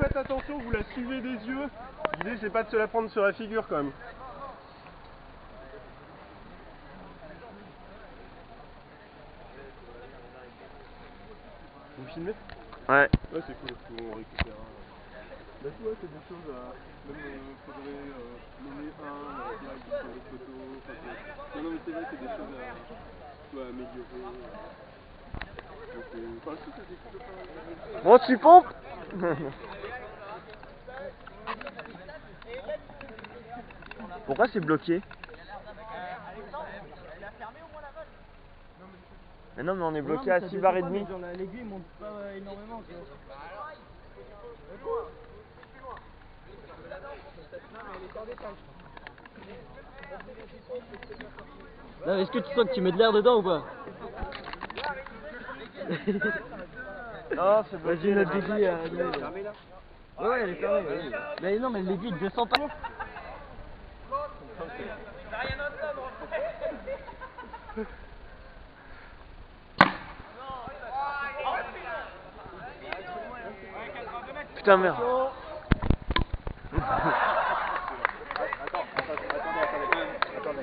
faites attention, vous la suivez des yeux. L'idée c'est pas de se la prendre sur la figure quand même. Vous filmez? Ouais. Ouais, c'est cool, on récupère. Bah tu vois, c'est des choses à... Même faudrait nommer like sur les photos. Non mais c'est vrai, c'est des choses à améliorer. Donc, Bon, tu pompes. Pourquoi c'est bloqué? Mais non, mais on est bloqué à 6 barres et demi. L'aiguille monte pas énormément. Est-ce que tu sens que tu mets de l'air dedans ou pas? Non, c'est bloqué. Vas-y, notre aiguille, elle est fermée là. Ouais, elle est fermée. Oui. Mais non, mais l'aiguille ne descend pas. Putain, merde. attendez.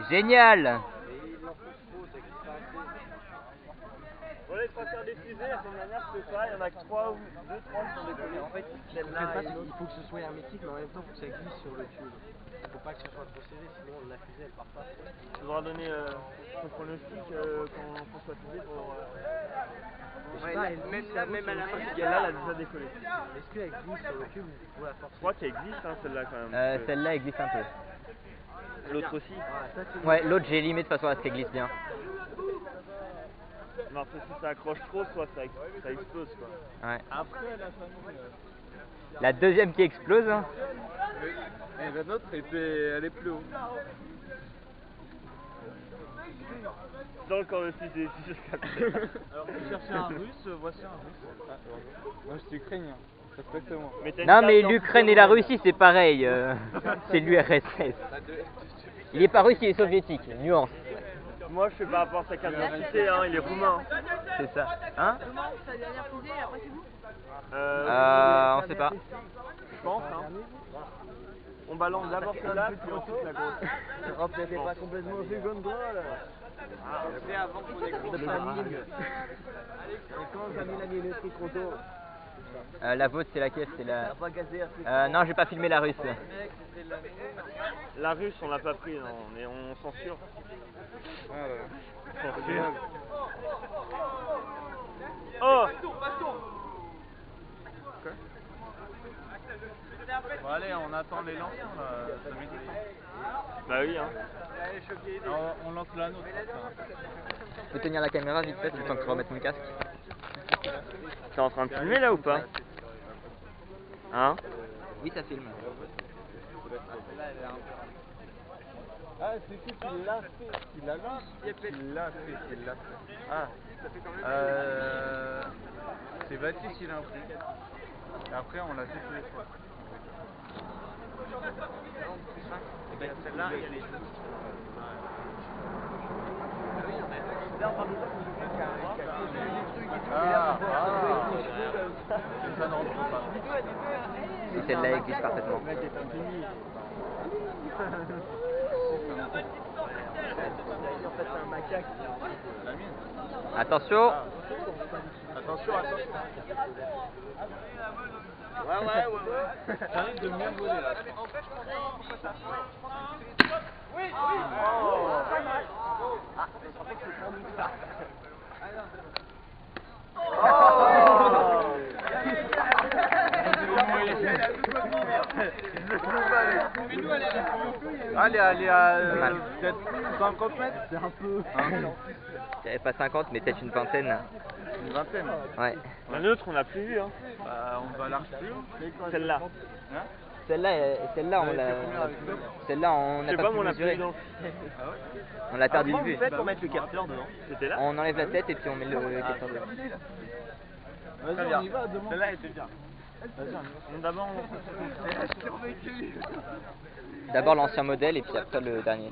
Génial. Voilà, les 3 quarts des fusées, la semaine dernière c'était ça, il y en a que 3 ou 2, 3 qui sont décollés. En fait, celle-là, il faut que ce soit hermétique, mais en même temps, il faut que ça glisse sur le tube. Il faut pas que ce soit trop serré, sinon la fusée elle part pas. tu voudras donner ton pronostic quand François fusée pour... Ouais, même à la fin, celle-là, elle a déjà décollé. est-ce qu'elle glisse sur le tube ou la force? Je crois qu'elle glisse, hein, celle-là quand même. Celle-là elle glisse un peu. L'autre aussi. Ouais, l'autre j'ai limé de façon à ce qu'elle glisse bien. Non, parce que si ça accroche trop, soit ça explose quoi. Ouais. Après, la famille... La deuxième qui explose. Hein. Oui, et la nôtre elle est plus haut. Dans le corps de fusée, si je capte. Alors, vous cherchez un russe, voici un russe. Moi je suis ukrainien, respecte-moi. Non, mais l'Ukraine et la Russie c'est pareil. C'est l'URSS. Il est pas russe, il est soviétique. Nuance. Moi je fais par rapport à sa carte d'identité, hein, il est roumain. C'est ça. Hein? Sa dernière fusée, après c'est vous? On sait pas. Je pense, hein. On balance d'abord celle-là, puis ensuite la grosse. Hop, t'étais pas complètement seconde droit là. C'est avant qu'on ait De famille. Et quand j'ai mis la minuterie chrono? La vôtre c'est laquelle? C'est la... Pas gazé, non, j'ai pas filmé la russe. La russe on l'a pas pris, non, mais on censure. Censure. Oh! Quoi? Bon allez, on attend les lancers là, ça met du temps. Bah oui hein. On lance la nôtre. Tu peux tenir la caméra vite fait, le temps que je remette mon casque. T'es en train de filmer là ou pas? Hein? Oui, ça filme. Ah, c'est qui l'a fait? Qui l'a fait? Qui l'a fait? Ah. C'est Baptiste qui l'a pris. Et après, on l'a fait tous les fois. Et ben celle-là, il y a les deux. Ça ne rentre pas. Et celle-là elle glisse parfaitement. Attention. Attention. Ouais. Ça risque de mieux voler là. Oui, Oh Allez, allez à Pas mal. peut-être 50 mètres. C'est un peu. Je dirais pas 50, mais peut-être une vingtaine. Une vingtaine. Ouais. La nôtre, on n'a plus vu, hein. Bah, on va la refuir. Celle-là. Hein? Celle-là, on l'a. Celle-là, on Je n'a sais pas pas, pu mais on l'a plus mesurer. vu dans On l'a perdu de Comment vue. vous faites pour mettre le capteur dedans? C'était là? On enlève la tête et puis on met le capteur dedans. Vas-y, on y va, demande. Celle-là, elle était bien. Donc d'abord, D'abord l'ancien modèle et puis après le dernier.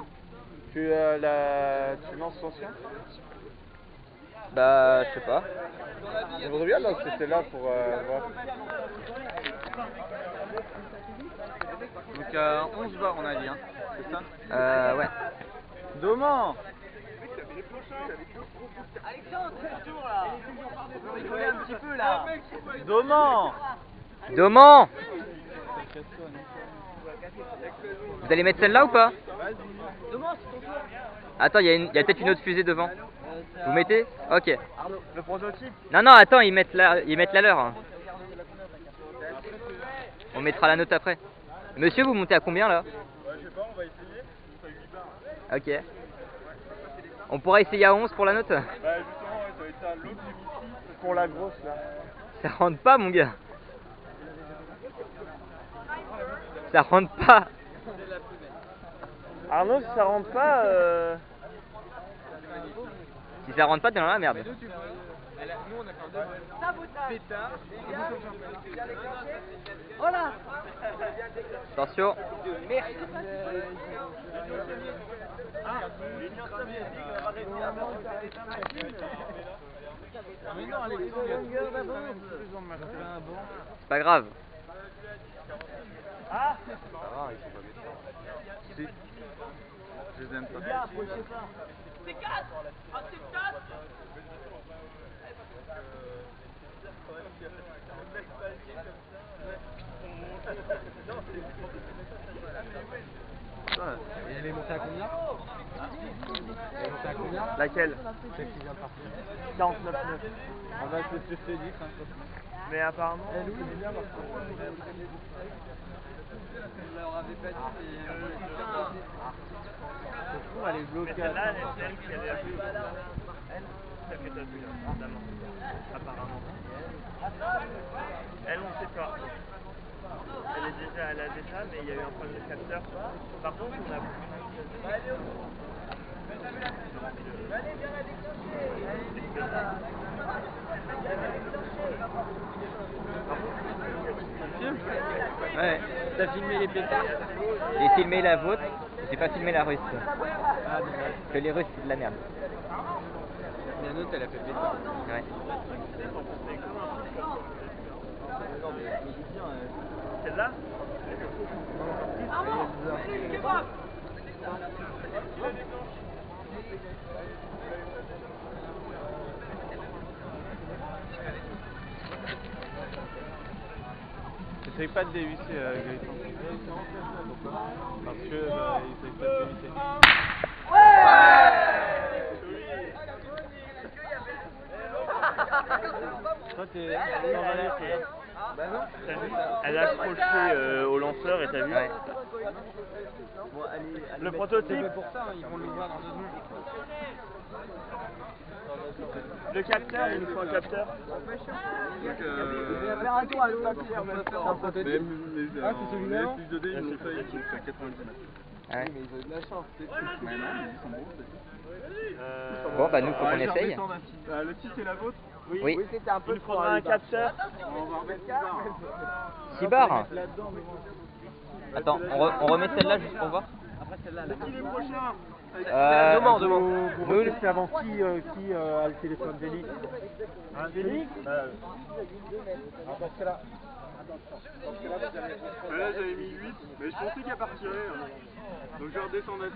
Tu lances l'ancien? Bah, je sais pas. On voudrait bien lancer celle-là pour voir. Donc 11 barres on a dit, hein, c'est ça? Ouais. Doman! un petit peu là. Doman! Doman! Vous allez mettre celle-là ou pas? Attends, il y a peut-être une autre fusée devant. Vous mettez? Ok. Le prototype? Non, non, attends, ils mettent la leur. Hein. On mettra la note après. Monsieur, vous montez à combien là? Je sais pas, on va essayer. Ça fait 8 barres. Ok. On pourra essayer à 11 pour la note? Bah, justement, ouais, ça va être ça. L'autre, j'ai mis 6 Pour la grosse là. Ça rentre pas, mon gars. Ça rentre pas. Arnaud, si ça rentre pas, Si ça rentre pas, t'es dans la merde. Voilà. Attention. C'est pas grave. Ah, ils sont pas méchants. Si. Je les aime pas. elle est montée à combien? Elle est montée à combien? laquelle? Celle qui vient de partir. 49,9. On va se faire dit, Mais apparemment, elle est bien parce elle est bloquée. Celle-là, elle est celle qui avait appelé. Celle que t'as vue là, notamment. Apparemment. Elle, on sait pas. Elle a déjà, mais il y a eu un problème de capteur. Par contre, on a. Ouais. T'as filmé les pétards? J'ai filmé la vôtre, j'ai pas filmé la russe. Ah, dommage. Que les Russes, c'est de la merde. La nôtre, elle a fait pétard. Ouais. Celle-là? Essaye pas de dévisser, Gaëtan. Parce que essaye pas de dévisser. Toi, t'es. Elle a accroché au lanceur et t'as vu? Ouais. Le prototype? pour ça, ils vont le voir dans 2 secondes. Le capteur, il nous faut un capteur. Ah, c'est celui-là? Les plus de dés, ils m'ont fait 90 mètres. Ah ouais. Mais ils ont eu de la chance, c'est tout. Mais non, ils sont bons, Bon, bah nous, faut qu'on essaye. Le 6 c'est la vôtre? Oui. C'était un peu. Il nous faudra un capteur. On va remettre 6 barres. 6 barres. Attends, on remet celle-là juste pour voir. Qui est le prochain? Demande. Vous testez avant qui a le téléphone Félix? Félix? Parce que là. Là j'avais mis 8, mais je pensais qu'elle partirait. Hein. Donc je vais redescendre à 6.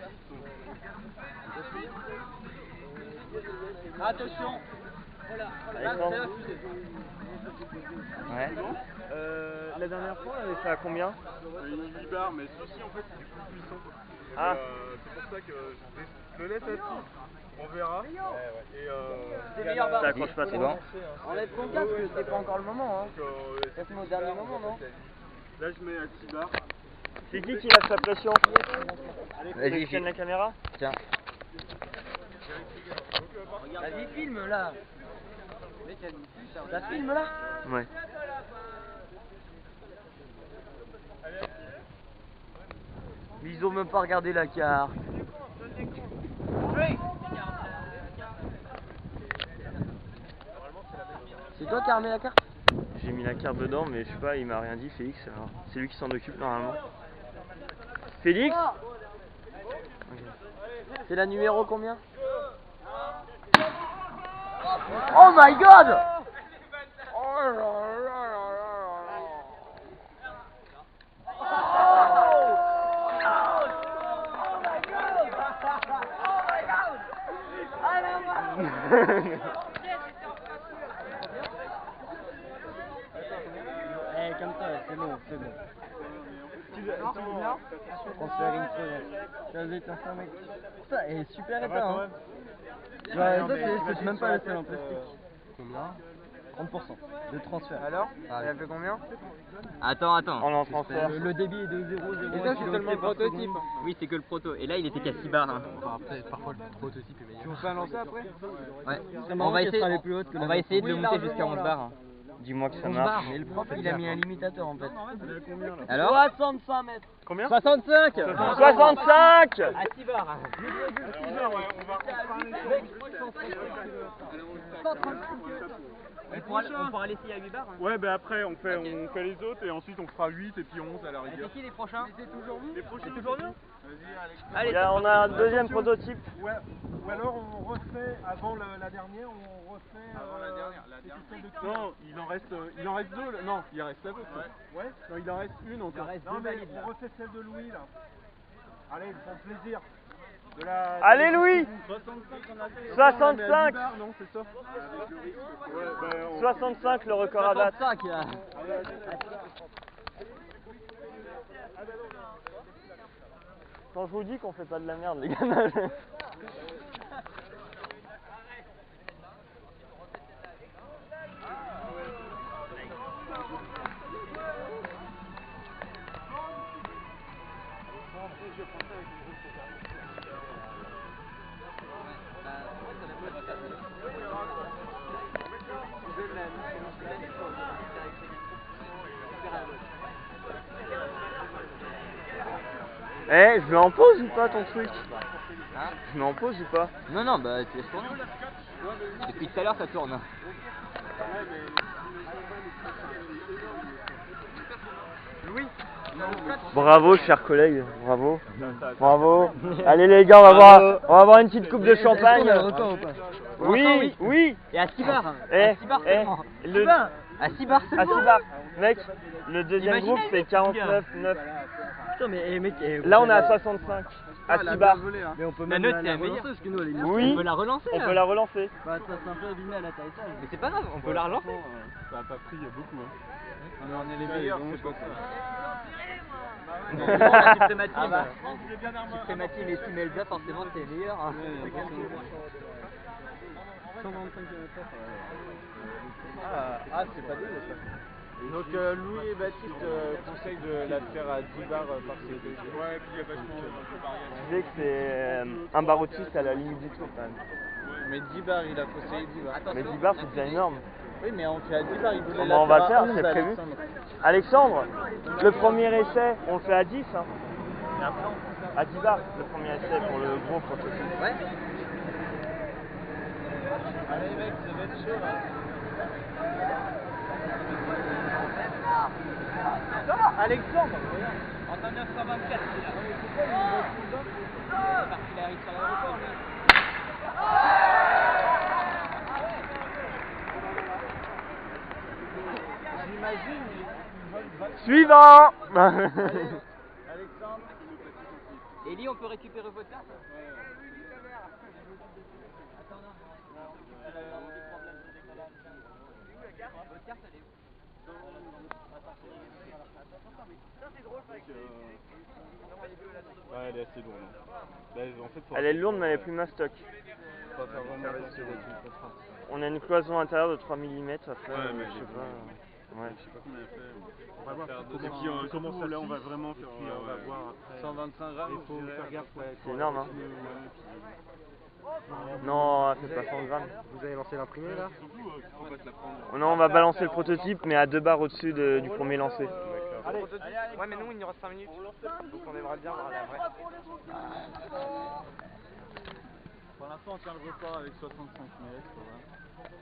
Attention. Ouais. La dernière fois, on avait fait à combien? J'ai mis 8 barres, mais celui-ci en fait c'est plus puissant. Ah. C'est pour ça que je le laisse à 6. On verra. Et Ça accroche pas C'est trop. bon. Enlève ton casque, c'est pas encore le moment. Hein. Donc, Ça c'est au dernier moment, non? là je mets à 6 barres. C'est qui lâche la pression? Vas-y, Tiens la caméra. Tiens. Vas-y, filme là. Ça filme là? Ouais. Mais ils ont même pas regardé la carte. C'est toi qui as remis la carte? J'ai mis la carte dedans, mais je sais pas, il m'a rien dit, Félix. Alors, c'est lui qui s'en occupe normalement. Félix? C'est la numéro combien? Oh my god! Oh là là là là. Eh, comme ça, c'est bon, c'est bon. Transfert une fenêtre. Vas-y, t'as ça, mec. Ça est super éteint, hein. Ouais, ça, c'est même pas la seule en plastique. Combien? 30% de transfert. Alors? Il a fait combien? Attends. On en transfert. Le débit est de 0,0. Et ça, c'est seulement le prototype. Oui, c'est que le proto. Et là, il était qu'à 6 bars. Hein. Après, parfois le prototype est meilleur. Tu veux faire lancer après? Ouais. On va essayer, on va essayer de le monter jusqu'à 11 bars. Hein. Dis-moi que ça 11 marche. bars. Mais le prof, il a mis un limitateur en fait. Alors 65 mètres. Combien? 65 65. À 6 bars. On pourra laisser à 8 bars. Hein. Ouais, bah après on fait les autres et ensuite on fera 8 et puis 11 à la rigueur. C'est qui les prochains? C'est toujours nous. Allez, On a un deuxième prototype. Ouais, ou alors on refait avant la dernière, on refait. Avant la dernière. Non, il en reste deux. Non, il reste la vôtre. Ouais. Non, il en reste une encore. Non mais on refait celle de Louis là. Allez, pour le plaisir. Allez Louis. 65. Non, c'est ça. 65 le record à date. 65 là. Quand je vous dis qu'on fait pas de la merde les gars. Eh, je mets en pause ou pas ton truc? Hein? Je mets en pause ou pas? Non, bah tu laisses tourner. Depuis tout à l'heure, ça tourne. Bravo chers collègues, bravo. Bravo. Allez les gars, on va boire une petite coupe de champagne. Oui, oui. Et à 6 bars. Eh, À 6 bars seulement. À 6 bars À seulement. 6 bars. Mec, le deuxième Imaginez groupe le c'est mec, 49, 9. Putain, mais mec. Là on est à 65. À 6 bars. Mais on peut La même note, la c'est la relancer meilleure. parce que nous, elle est Oui, On peut la relancer. on là. peut la relancer. Bah, ça c'est un peu abîmé à l'atterrissage. Mais c'est pas grave, on peut la relancer. Ça a pas pris beaucoup. Mais on est les meilleurs, c'est pas ça. La suprématie, suprématie mais si Melza, forcément t'es meilleur. Hein. 125 km/h. Ah, c'est pas dégueu ça. Donc Louis et Baptiste conseillent de la faire à 10 bars par CP. Ouais, puis il y a vachement de variations. Je disais que c'est un bar autiste à la limite du tour quand même. Mais 10 bars, il a conseillé 10 bars. Mais 10 bars c'est déjà énorme. Oui, mais on fait à 10 bars, il voulait Bon, la on va le à faire, 11, c'est prévu. Alexandre. Alexandre, le premier essai, on le fait à 10 hein. À 10 bars, le premier essai pour le gros prototype. Ouais. Allez mec, ça va être chaud là. Alexandre, En 924, il arrive sur l'aéroport. suivant. Ellie, on peut récupérer votre carte? Votre carte, elle est où? Ouais, elle est assez lourde. Là, en fait, Elle est lourde mais elle est plus mastoc. faut pas faire vraiment attention. On a une cloison intérieure de 3 mm après, Ouais, mais je sais j'ai pas. Ouais. Je sais pas combien il fait. On va voir Faire comment, 200 comment kilos celle-là on aussi. va vraiment faire, Et puis, on va ouais. voir après. 125 grammes. Il faut faire gaffe. Ouais, C'est énorme, hein. Ouais, Non, faites pas 100 grammes. Vous avez lancé l'imprimé là? surtout, faut pas te la prendre. Non, on va balancer le prototype, mais à 2 barres au-dessus du premier lancé. Allez, ouais, mais nous il nous reste 5 minutes. Donc on aimerait bien voir la vraie. Pour l'instant, on tient le record avec 65 mètres. Voilà.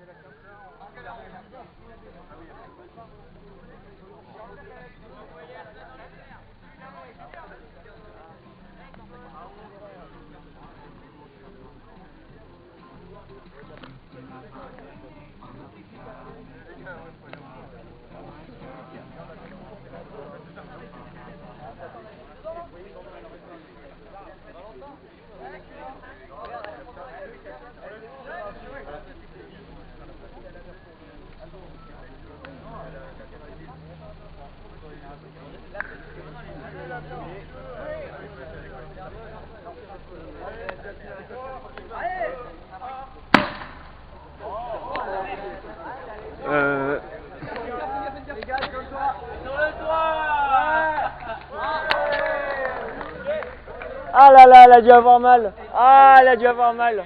Ah là là, elle a dû avoir mal. Ah, elle a dû avoir mal.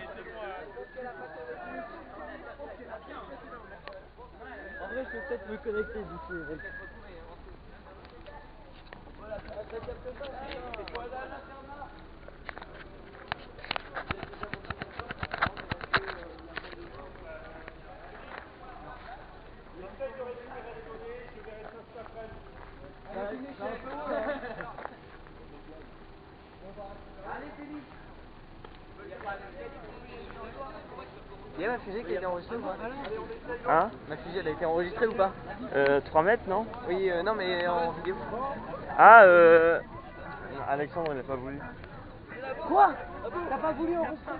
En vrai, je peux peut-être me connecter d'ici. Il y a ma fusée qui a été enregistrée ou pas? Hein? Ma fusée elle a été enregistrée ou pas? 3 mètres, non? Oui, non mais en vidéo. Ah, Alexandre, il a pas voulu. Quoi? T'as pas voulu enregistrer?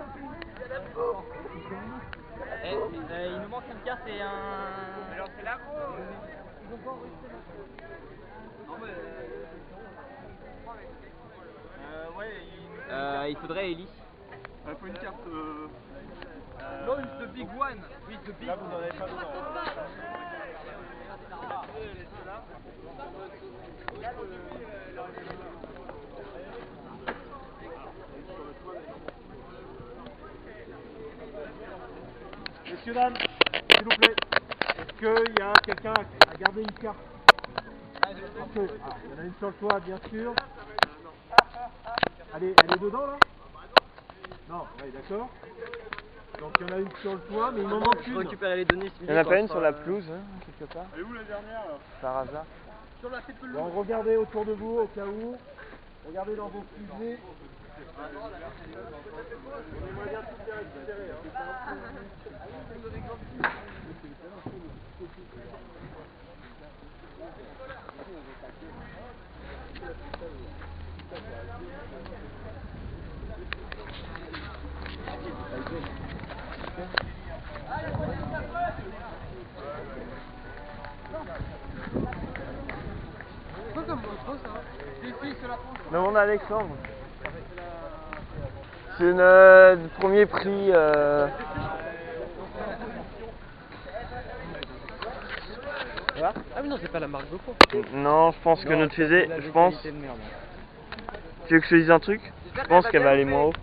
Il nous manque une carte et un... Alors c'est là gros. Ils ont pas enregistré Il faudrait Ellie. Il faut une carte. No, it's the big one. Oui, the big Là, vous n'en avez pas dedans. Messieurs, dames, s'il vous plaît, est-ce qu'il y a quelqu'un à garder une carte? Il y en a une sur le toit, bien sûr. Elle est dedans là? Non, ouais, d'accord. Donc il y en a une sur le toit, mais il m'en manque une. récupérer les données. Il n'y en a pas une sur la pelouse, hein, quelque part? Elle est où la dernière là? Par hasard. Sur la tête pelouse. Donc regardez autour de vous au cas où. Regardez dans vos fusées. On aimerait bien tout bien récupérer. Demande à Alexandre. C'est une premier prix. Ah oui non, c'est pas la marque GoPro. Non, je pense que notre fusée, je pense. Tu veux que je te dise un truc? Je pense qu'elle va aller moins haut.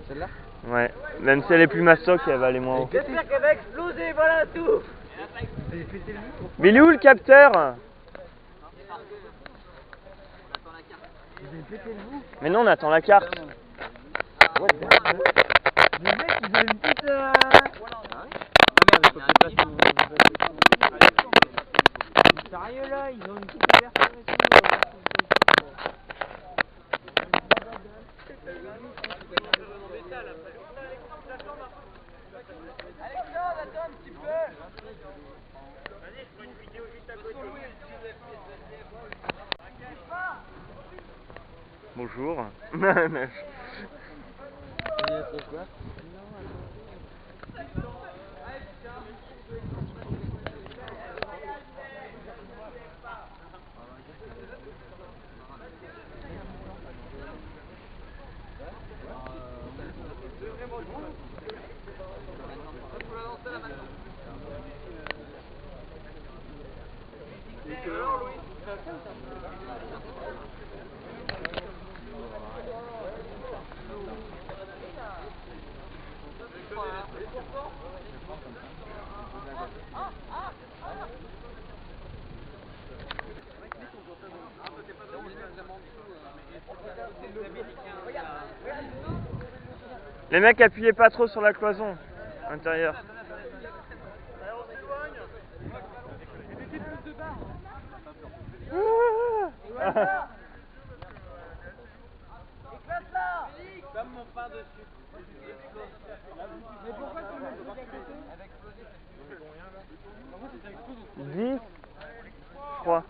Celle-là? Ouais, même si elle est plus mastoc, elle va aller moins haut. J'espère qu'elle va exploser, voilà tout. Mais il est où le capteur? Mais non, on attend la carte. Les mecs, ils ont une petite... Sérieux là, ils ont une petite ouverture et tout. Alexandre, attends un petit peu. Vas-y, je prends une vidéo juste à côté. Bonjour. Les mecs, appuyez pas trop sur la cloison intérieure. Comme mon pain dessus. Mais pourquoi tu mets avec explosif? 10, je crois.